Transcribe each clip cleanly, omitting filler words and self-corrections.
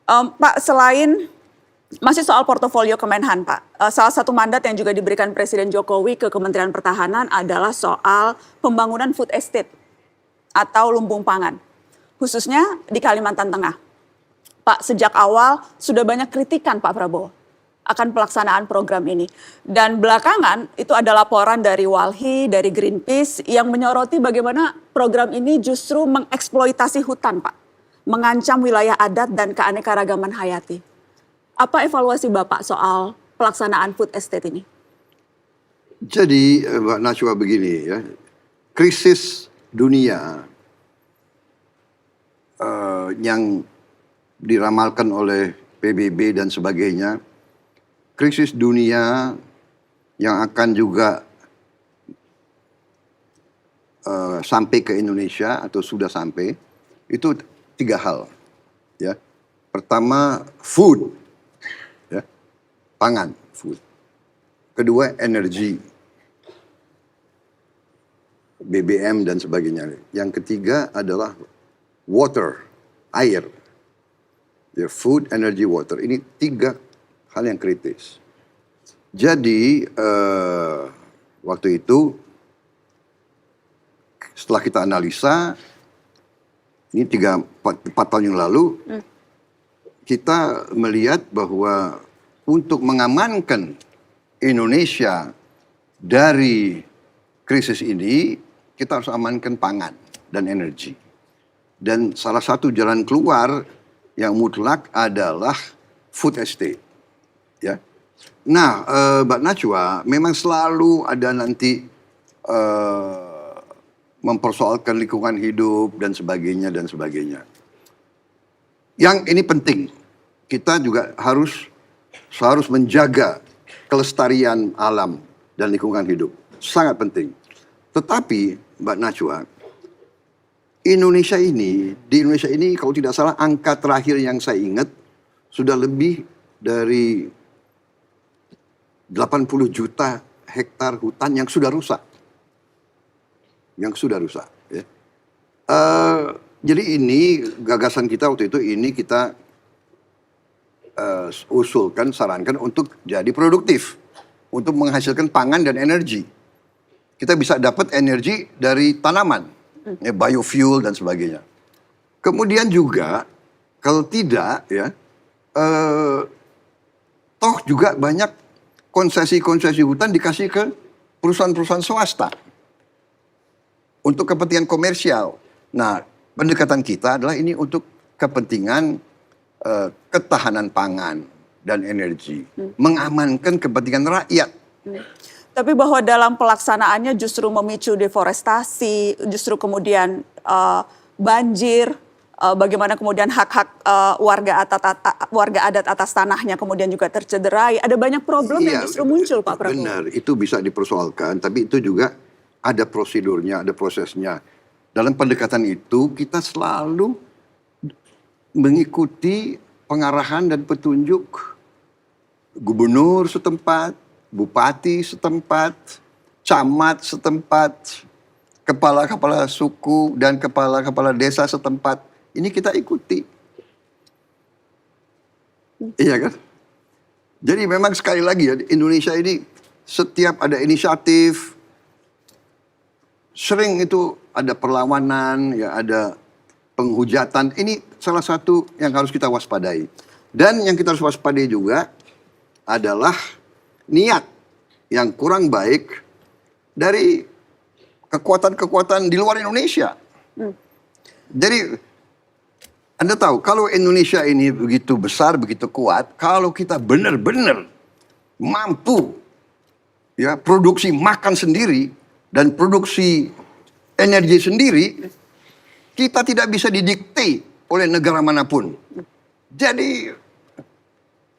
Pak, selain masih soal portofolio Kemenhan, Pak. Salah satu mandat yang juga diberikan Presiden Jokowi ke Kementerian Pertahanan adalah soal pembangunan food estate atau lumbung pangan, khususnya di Kalimantan Tengah. Pak, sejak awal sudah banyak kritikan Pak Prabowo akan pelaksanaan program ini. Dan belakangan itu ada laporan dari Walhi, dari Greenpeace yang menyoroti bagaimana program ini justru mengeksploitasi hutan, Pak. Mengancam wilayah adat dan keanekaragaman hayati. Apa evaluasi Bapak soal pelaksanaan food estate ini? Jadi Mbak Najwa begini ya, krisis dunia yang diramalkan oleh PBB dan sebagainya, krisis dunia yang akan juga sampai ke Indonesia atau sudah sampai, itu 3 hal. Ya. Pertama, food, ya, pangan, food. Kedua, energi, BBM dan sebagainya. Yang ketiga adalah water, air. Ya, food, energy, water. Ini 3 hal yang kritis. Jadi waktu itu setelah kita analisa, ini 4 tahun yang lalu, kita melihat bahwa untuk mengamankan Indonesia dari krisis ini, kita harus amankan pangan dan energi. Dan salah satu jalan keluar yang mutlak adalah food estate. Ya. Nah, Mbak Najwa, memang selalu ada nanti mempersoalkan lingkungan hidup dan sebagainya dan sebagainya. Yang ini penting, kita juga harus menjaga kelestarian alam dan lingkungan hidup. Sangat penting. Tetapi Mbak Najwa, di Indonesia ini kalau tidak salah angka terakhir yang saya ingat sudah lebih dari 80 juta hektar hutan yang sudah rusak. Ya. Jadi ini gagasan kita waktu itu, ini kita usulkan, sarankan untuk jadi produktif. Untuk menghasilkan pangan dan energi. Kita bisa dapat energi dari tanaman, ya, biofuel dan sebagainya. Kemudian juga, kalau tidak, ya, toh juga banyak konsesi-konsesi hutan dikasih ke perusahaan-perusahaan swasta untuk kepentingan komersial. Nah, pendekatan kita adalah ini untuk kepentingan ketahanan pangan dan energi, mengamankan kepentingan rakyat. Tapi bahwa dalam pelaksanaannya justru memicu deforestasi, justru kemudian banjir, bagaimana kemudian hak-hak warga adat atas tanahnya kemudian juga tercederai. Ada banyak problem yang justru muncul, Pak Prabowo. Benar, itu bisa dipersoalkan, tapi itu juga ada prosedurnya, ada prosesnya. Dalam pendekatan itu kita selalu mengikuti pengarahan dan petunjuk gubernur setempat, bupati setempat, camat setempat, kepala-kepala suku dan kepala-kepala desa setempat. Ini kita ikuti. Iya kan? Jadi memang sekali lagi ya, Indonesia ini setiap ada inisiatif, sering itu ada perlawanan, ya ada penghujatan. Ini salah satu yang harus kita waspadai. Dan yang kita harus waspadai juga adalah niat yang kurang baik dari kekuatan-kekuatan di luar Indonesia. Jadi Anda tahu, kalau Indonesia ini begitu besar, begitu kuat, kalau kita benar-benar mampu ya produksi makan sendiri dan produksi energi sendiri, kita tidak bisa didikte oleh negara manapun. Jadi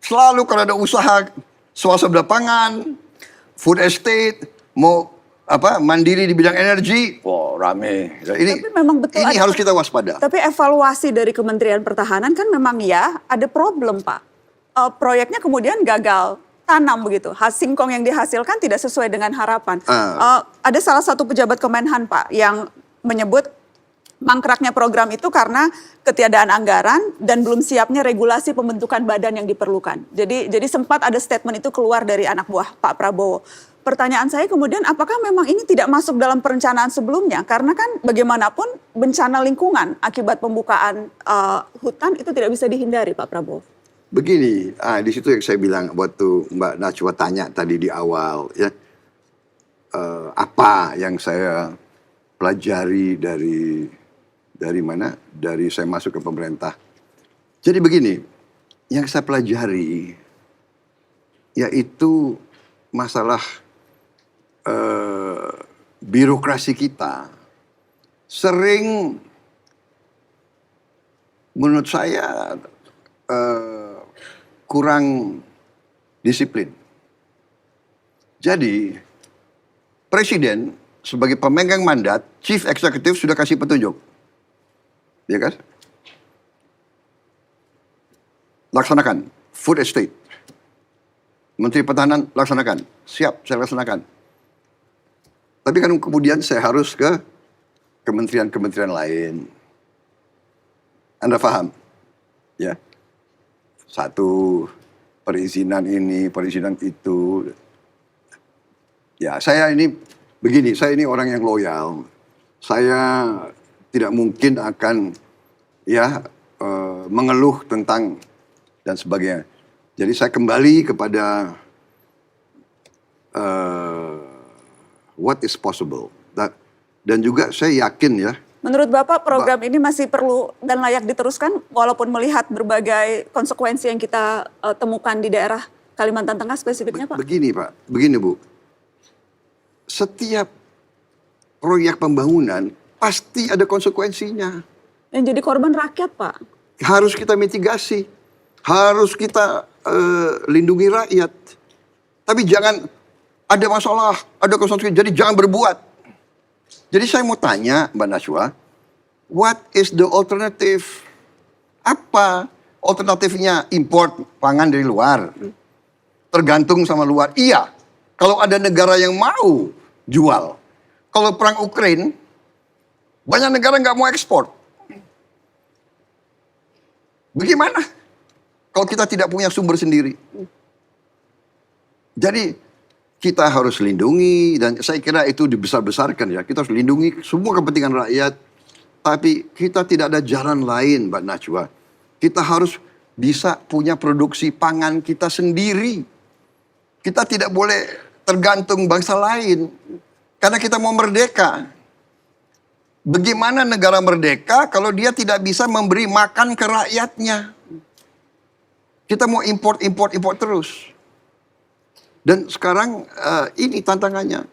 selalu kalau ada usaha swasembada pangan, food estate, mau mandiri di bidang energi, rame. Ini, tapi memang betul ini harus kita waspada. Tapi evaluasi dari Kementerian Pertahanan kan memang ya ada problem, Pak. Proyeknya kemudian gagal tanam begitu. Singkong yang dihasilkan tidak sesuai dengan harapan. Ada salah satu pejabat Kemenhan, Pak, yang menyebut mangkraknya program itu karena ketiadaan anggaran dan belum siapnya regulasi pembentukan badan yang diperlukan. Jadi sempat ada statement itu keluar dari anak buah Pak Prabowo. Pertanyaan saya kemudian, apakah memang ini tidak masuk dalam perencanaan sebelumnya? Karena kan bagaimanapun bencana lingkungan akibat pembukaan hutan itu tidak bisa dihindari, Pak Prabowo. Begini, di situ yang saya bilang waktu Mbak Najwa tanya tadi di awal, ya, apa yang saya pelajari dari mana? Dari saya masuk ke pemerintah. Jadi begini, yang saya pelajari yaitu masalah birokrasi kita sering menurut saya kurang disiplin. Jadi presiden sebagai pemegang mandat, chief executive sudah kasih petunjuk, ya kan? Laksanakan food estate. Menteri Pertahanan laksanakan, siap saya laksanakan. Tapi kan kemudian saya harus ke kementerian-kementerian lain. Anda paham? Ya. Satu, perizinan ini, perizinan itu. Ya, saya ini begini, saya ini orang yang loyal. Saya tidak mungkin akan mengeluh tentang dan sebagainya. Jadi saya kembali kepada what is possible. Dan juga saya yakin ya. Menurut Bapak program ini masih perlu dan layak diteruskan walaupun melihat berbagai konsekuensi yang kita temukan di daerah Kalimantan Tengah spesifiknya, Pak? Begini Bu. Setiap proyek pembangunan pasti ada konsekuensinya. Yang jadi korban rakyat, Pak. Harus kita mitigasi. Harus kita lindungi rakyat. Tapi jangan ada masalah, ada konsekuensi, jadi jangan berbuat. Jadi saya mau tanya Mbak Najwa, what is the alternative? Apa alternatifnya? Import pangan dari luar? Tergantung sama luar? Iya, kalau ada negara yang mau jual. Kalau perang Ukraina, banyak negara nggak mau ekspor. Bagaimana kalau kita tidak punya sumber sendiri? Jadi kita harus lindungi, dan saya kira itu dibesar-besarkan ya. Kita harus lindungi semua kepentingan rakyat. Tapi kita tidak ada jalan lain, Mbak Najwa. Kita harus bisa punya produksi pangan kita sendiri. Kita tidak boleh tergantung bangsa lain. Karena kita mau merdeka. Bagaimana negara merdeka kalau dia tidak bisa memberi makan ke rakyatnya? Kita mau import terus. Dan sekarang ini tantangannya.